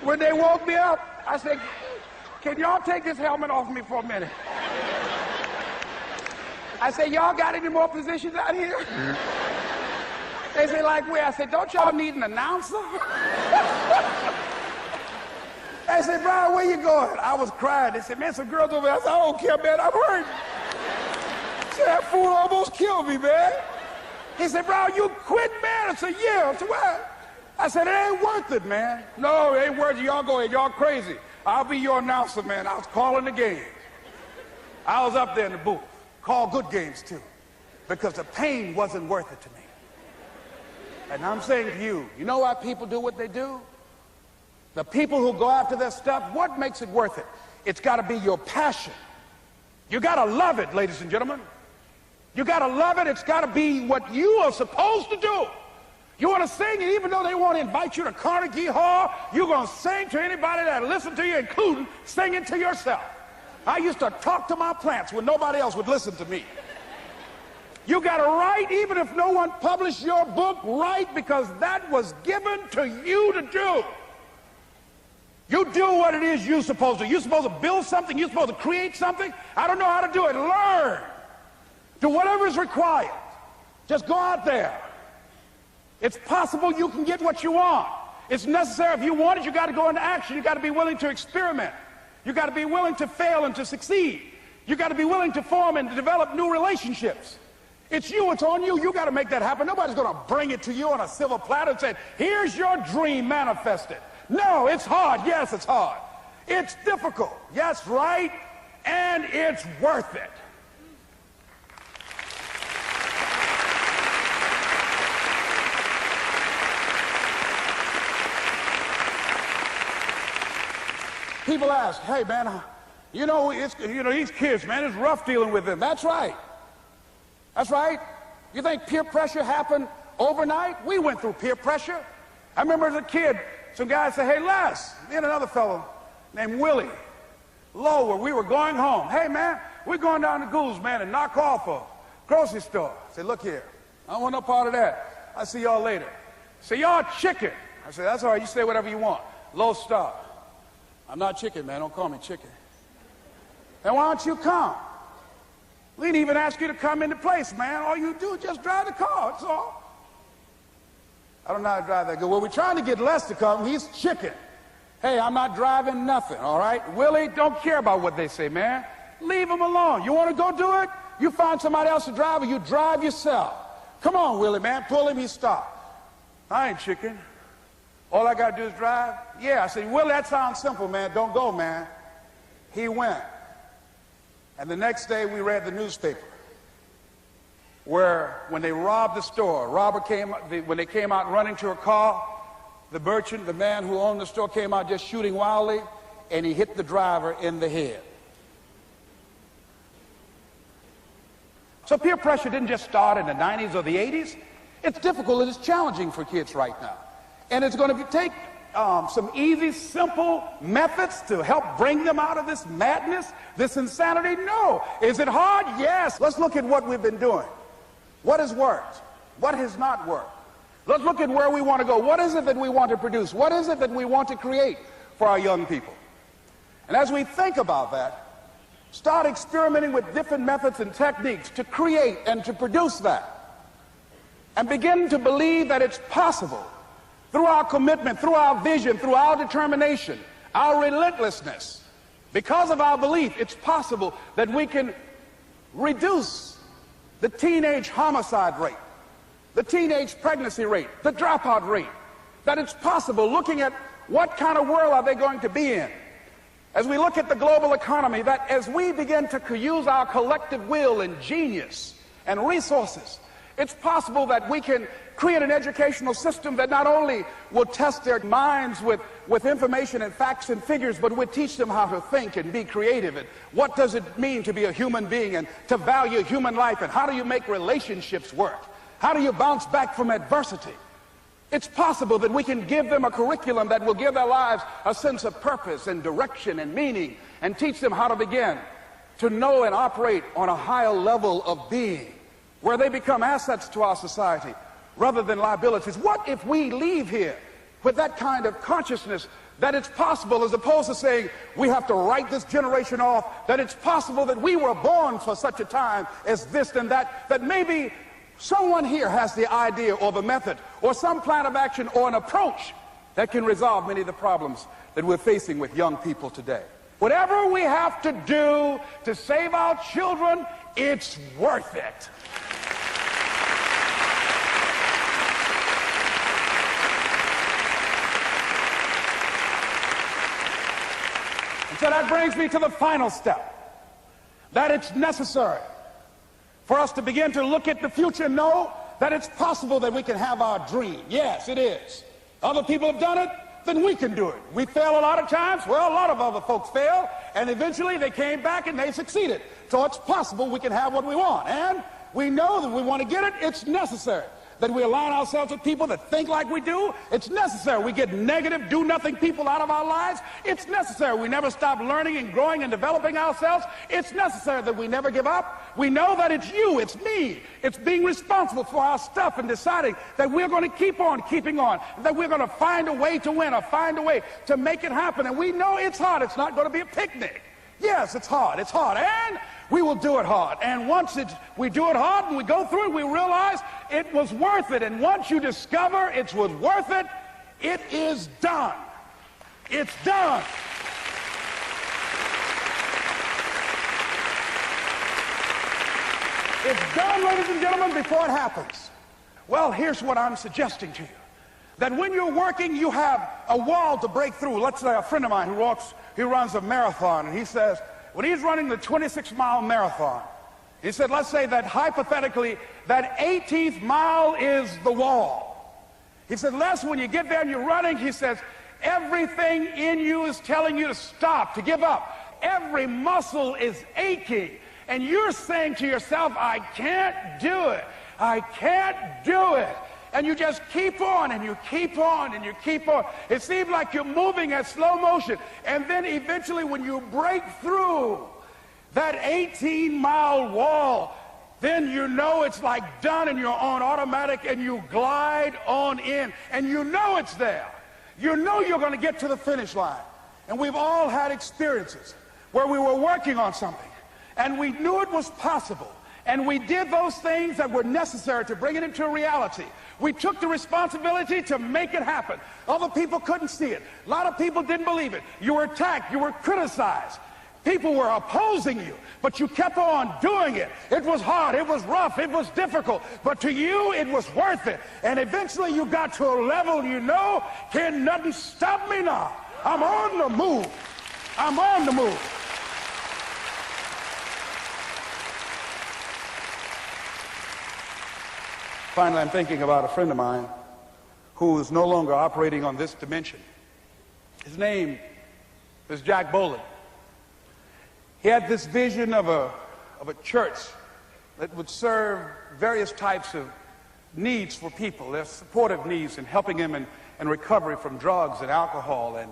When they woke me up, I said, can y'all take this helmet off me for a minute? I said, y'all got any more positions out here? They said, like where? I said, don't y'all need an announcer? They said, Brian, where you going? I was crying. They said, man, some girls over there. I said, I don't care, man, I'm hurt. Said, that fool almost killed me, man. He said, Brian, you quit, man? I said, yeah. I said, what? I said, it ain't worth it, man. No, it ain't worth it. Y'all go ahead. Y'all crazy. I'll be your announcer, man. I was calling the games. I was up there in the booth. Call good games, too, because the pain wasn't worth it to me. And I'm saying to you, you know why people do what they do? The people who go after their stuff, what makes it worth it? It's got to be your passion. You got to love it, ladies and gentlemen. You got to love it. It's got to be what you are supposed to do. You want to sing, and even though they want to invite you to Carnegie Hall, you're going to sing to anybody that listen to you, including singing to yourself. I used to talk to my plants when nobody else would listen to me. You got to write, even if no one published your book, write, because that was given to you to do. You do what it is you're supposed to. You're supposed to build something. You're supposed to create something. I don't know how to do it. Learn. Do whatever is required. Just go out there. It's possible you can get what you want. It's necessary. If you want it, you got to go into action. You got to be willing to experiment. You got to be willing to fail and to succeed. You got to be willing to form and to develop new relationships. It's you. It's on you. You got to make that happen. Nobody's going to bring it to you on a silver platter and say, here's your dream manifested. No, it's hard. Yes, it's hard. It's difficult. Yes, right. And it's worth it. People ask, hey, man, you know, these kids, man, it's rough dealing with them. That's right. That's right. You think peer pressure happened overnight? We went through peer pressure. I remember as a kid, some guys said, hey, Les, me and another fellow named Willie Lower, we were going home. Hey, man, we're going down to Goulds, man, and knock off a grocery store. I said, look here, I don't want no part of that. I'll see y'all later. Say, y'all chicken. I said, that's all right, you say whatever you want. Low star. I'm not chicken, man, don't call me chicken. Then why don't you come? We didn't even ask you to come into place, man. All you do is just drive the car, that's all. I don't know how to drive that good. Well, we're trying to get Les to come. He's chicken. Hey, I'm not driving nothing, all right? Willie, don't care about what they say, man. Leave him alone. You want to go do it? You find somebody else to drive, or you drive yourself. Come on, Willie, man. Pull him, he stopped. I ain't chicken. All I got to do is drive? Yeah. I said, Willie, that sounds simple, man. Don't go, man. He went. And the next day, we read the newspaper where when they robbed the store, when they came out running to a car, the merchant, the man who owned the store, came out just shooting wildly, and he hit the driver in the head. So peer pressure didn't just start in the 90s or the 80s. It's difficult and it's challenging for kids right now. And it's going to take some easy, simple methods to help bring them out of this madness, this insanity? No. Is it hard? Yes. Let's look at what we've been doing. What has worked? What has not worked? Let's look at where we want to go. What is it that we want to produce? What is it that we want to create for our young people? And as we think about that, start experimenting with different methods and techniques to create and to produce that. And begin to believe that it's possible. through our commitment, through our vision, through our determination, our relentlessness, because of our belief, it's possible that we can reduce the teenage homicide rate, the teenage pregnancy rate, the dropout rate, that it's possible, looking at what kind of world are they going to be in. As we look at the global economy, that as we begin to use our collective will and genius and resources, it's possible that we can create an educational system that not only will test their minds with information and facts and figures, but will teach them how to think and be creative, and what does it mean to be a human being and to value human life, and how do you make relationships work? How do you bounce back from adversity? It's possible that we can give them a curriculum that will give their lives a sense of purpose and direction and meaning, and teach them how to begin to know and operate on a higher level of being, where they become assets to our society rather than liabilities. What if we leave here with that kind of consciousness that it's possible, as opposed to saying we have to write this generation off, that it's possible that we were born for such a time as this and that, that maybe someone here has the idea or the method or some plan of action or an approach that can resolve many of the problems that we're facing with young people today. Whatever we have to do to save our children, it's worth it. And so that brings me to the final step, that it's necessary for us to begin to look at the future and know that it's possible that we can have our dream. Yes, it is. Other people have done it, then we can do it. We fail a lot of times. Well, a lot of other folks fail, and eventually they came back and they succeeded. So it's possible we can have what we want. And we know that we want to get it. It's necessary that we align ourselves with people that think like we do. It's necessary we get negative, do-nothing people out of our lives. It's necessary we never stop learning and growing and developing ourselves. It's necessary that we never give up. We know that it's you, it's me. It's being responsible for our stuff and deciding that we're going to keep on keeping on, that we're going to find a way to win or find a way to make it happen. And we know it's hard. It's not going to be a picnic. Yes, it's hard. It's hard. And we will do it hard. And once we do it hard and we go through it, we realize it was worth it. And once you discover it was worth it, it is done. It's done. It's done, ladies and gentlemen, before it happens. Well, here's what I'm suggesting to you. That when you're working, you have a wall to break through. Let's say a friend of mine he runs a marathon, and he says, when he's running the 26-mile marathon, he said, let's say that hypothetically, that 18th mile is the wall. He said, Les, when you get there and you're running, he says, everything in you is telling you to stop, to give up. Every muscle is aching, and you're saying to yourself, I can't do it. I can't do it. And you just keep on, and you keep on, and you keep on. It seems like you're moving at slow motion. And then eventually when you break through that 18-mile wall, then you know it's like done, and you're on automatic, and you glide on in, and you know it's there. You know you're going to get to the finish line. And we've all had experiences where we were working on something, and we knew it was possible. And we did those things that were necessary to bring it into a reality. We took the responsibility to make it happen. Other people couldn't see it. A lot of people didn't believe it. You were attacked. You were criticized. People were opposing you, but you kept on doing it. It was hard. It was rough. It was difficult. But to you, it was worth it. And eventually you got to a level you know, can nothing stop me now. I'm on the move. I'm on the move. Finally, I'm thinking about a friend of mine who is no longer operating on this dimension. His name is Jack Boland. He had this vision of a church that would serve various types of needs for people, their supportive needs, and helping them in recovery from drugs and alcohol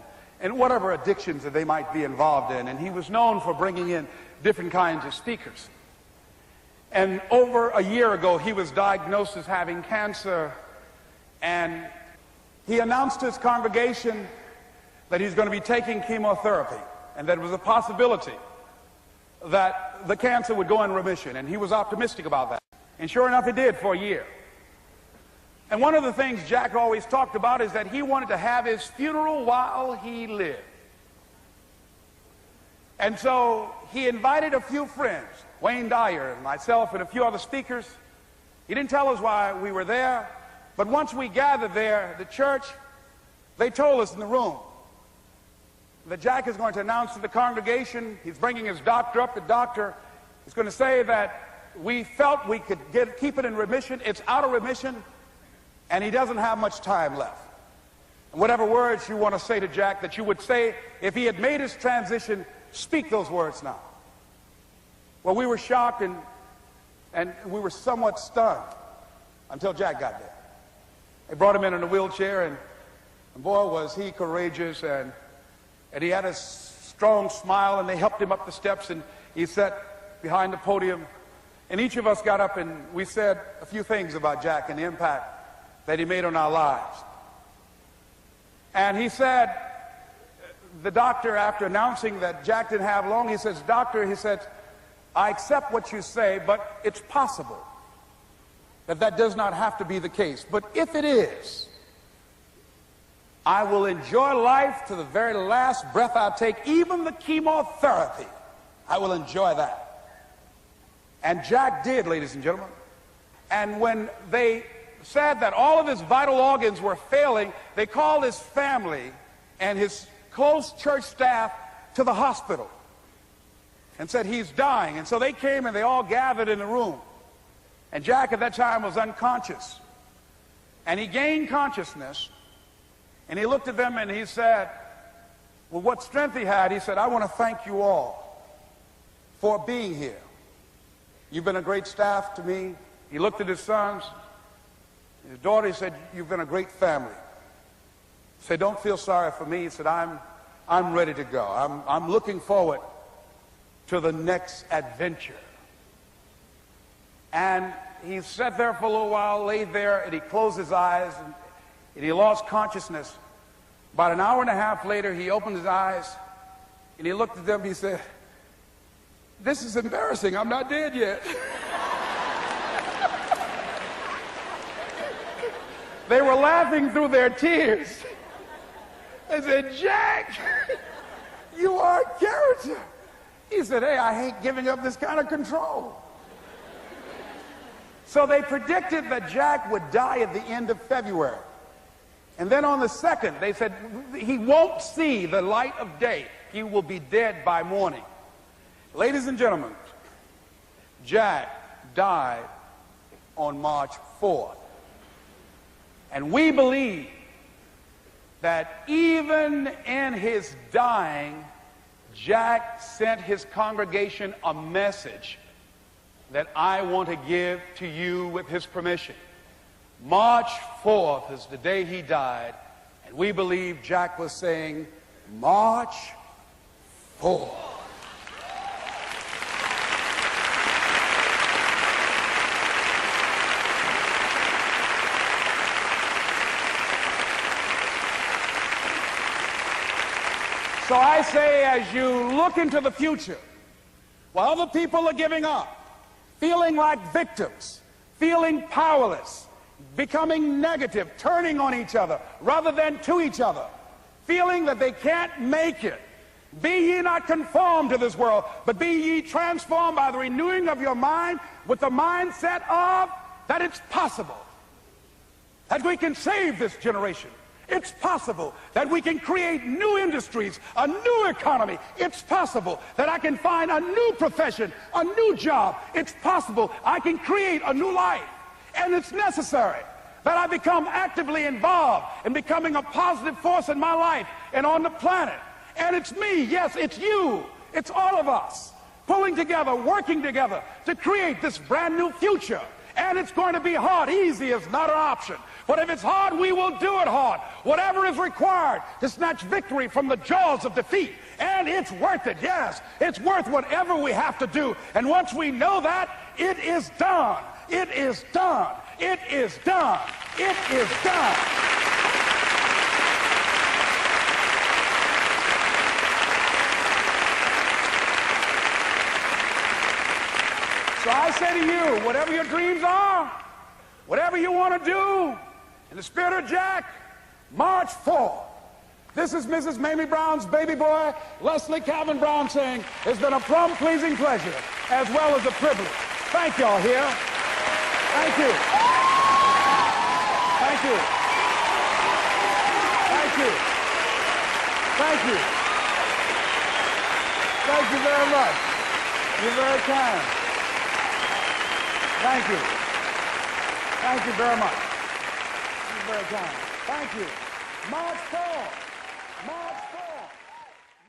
and whatever addictions that they might be involved in. And he was known for bringing in different kinds of speakers. And over a year ago, he was diagnosed as having cancer, and he announced to his congregation that he's going to be taking chemotherapy, and that it was a possibility that the cancer would go in remission, and he was optimistic about that. And sure enough, it did for a year. And one of the things Jack always talked about is that he wanted to have his funeral while he lived. And so he invited a few friends, Wayne Dyer and myself and a few other speakers. He didn't tell us why we were there, but once we gathered there, the church, they told us in the room that Jack is going to announce to the congregation, he's bringing his doctor up. The doctor is going to say that we felt we could keep it in remission. It's out of remission, and he doesn't have much time left. And whatever words you want to say to Jack that you would say if he had made his transition, speak those words now. Well, we were shocked and we were somewhat stunned until Jack got there. They brought him in a wheelchair, and boy, was he courageous, and he had a strong smile, and they helped him up the steps, and he sat behind the podium. And each of us got up and we said a few things about Jack and the impact that he made on our lives. And he said, the doctor, after announcing that Jack didn't have long, he says, "Doctor," he said, "I accept what you say, but it's possible that does not have to be the case. But if it is, I will enjoy life to the very last breath I take, even the chemotherapy. I will enjoy that." And Jack did, ladies and gentlemen. And when they said that all of his vital organs were failing, they called his family and his close church staff to the hospital and said, "He's dying." And so they came and they all gathered in the room. And Jack at that time was unconscious. And he gained consciousness. And he looked at them and he said, with what strength he had, he said, "I want to thank you all for being here. You've been a great staff to me." He looked at his sons, his daughter. He said, "You've been a great family." He said, "Don't feel sorry for me." He said, I'm ready to go. I'm looking forward to the next adventure." And he sat there for a little while, laid there, and he closed his eyes, and he lost consciousness. About an hour and a half later, he opened his eyes, and he looked at them. He said, "This is embarrassing. I'm not dead yet." They were laughing through their tears. They said, "Jack, you are a character." He said, "Hey, I hate giving up this kind of control." So they predicted that Jack would die at the end of February. And then on the 2nd, they said, he won't see the light of day. He will be dead by morning. Ladies and gentlemen, Jack died on March 4th. And we believe that even in his dying, Jack sent his congregation a message that I want to give to you with his permission. March 4th is the day he died, and we believe Jack was saying, "March 4th." So I say, as you look into the future, while other people are giving up, feeling like victims, feeling powerless, becoming negative, turning on each other rather than to each other, feeling that they can't make it, be ye not conformed to this world, but be ye transformed by the renewing of your mind with the mindset of that it's possible that we can save this generation. It's possible that we can create new industries, a new economy. It's possible that I can find a new profession, a new job. It's possible I can create a new life. And it's necessary that I become actively involved in becoming a positive force in my life and on the planet. And it's me, yes, it's you, it's all of us, pulling together, working together to create this brand new future. And it's going to be hard. Easy is not an option. But if it's hard, we will do it hard. Whatever is required to snatch victory from the jaws of defeat. And it's worth it, yes. It's worth whatever we have to do. And once we know that, it is done. It is done. It is done. It is done. So I say to you, whatever your dreams are, whatever you want to do, In the spirit of Jack, March 4. This is Mrs. Mamie Brown's baby boy, Leslie Calvin Brown, saying, it's been a plum-pleasing pleasure as well as a privilege. Thank y'all here. Thank you. Thank you. Thank you. Thank you. Thank you very much. You're very kind. Thank you. Thank you very much. You're very kind. Thank you. March 4. March 4.